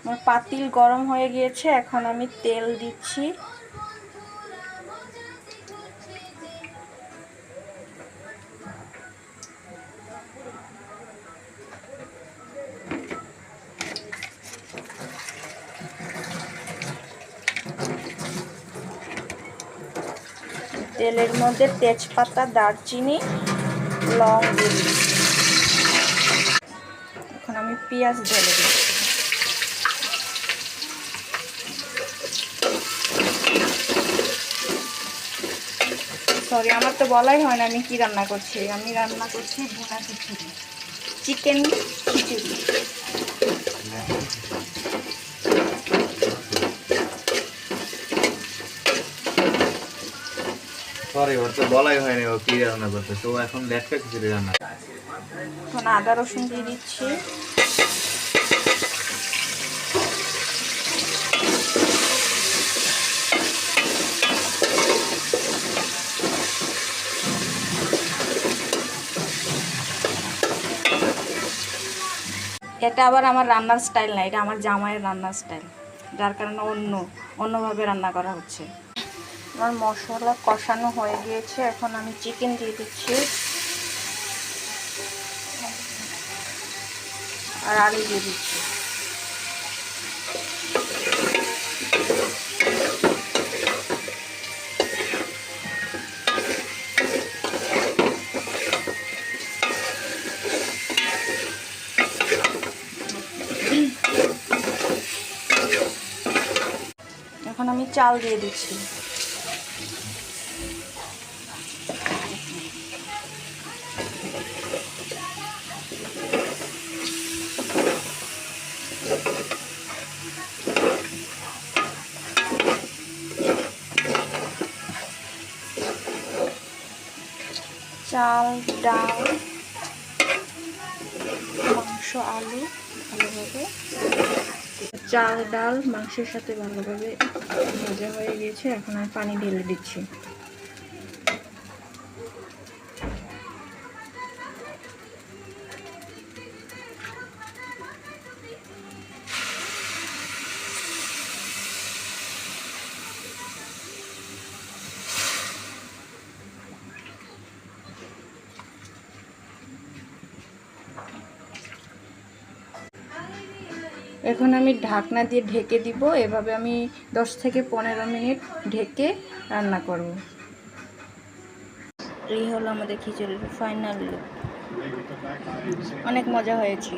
আমার পাতিল গরম হয়ে গিয়েছে, এখন আমি তেল দিচ্ছি। তেলের মধ্যে তেজপাতা, দারচিনি, লং দিয়ে দিচ্ছি। এখন আমি পেঁয়াজ ঢেলে দিচ্ছি। সরি, আমার তো বলাই হয় না আমি কি রান্না করছি। আমি রান্না করছি ভুনা খিচুড়ি, চিকেন খিচুড়ি। সরি, ওর তো বলাই হয়নি ও কি রান্না করছে, তো এখন লেটকা খিচুড়ি রান্না। এখন আদা রসুন দিয়ে দিচ্ছি। এটা আবার আমার রান্নার স্টাইল না, এটা আমার জামাইয়ের রান্নার স্টাইল, যার কারণে অন্যভাবে রান্না করা হচ্ছে। আমার মশলা কষানো হয়ে গিয়েছে, এখন আমি চিকেন দিয়ে দিচ্ছি আর আলু দিয়ে দিচ্ছি। এখন আমি চাল দিয়ে দিচ্ছি। চাল, ডাল, মাংস, আলু ভালোভাবে, চাল ডাল মাংসের সাথে ভালোভাবে ভাজা হয়ে গিয়েছে। এখন আমি পানি ঢেলে দিচ্ছি। এখন আমি ঢাকনা দিয়ে ঢেকে দিব। এভাবে আমি 10 থেকে 15 মিনিট ঢেকে রান্না করব। এই হলো আমাদের খিচুড়ির ফাইনাল লুক। অনেক মজা হয়েছে।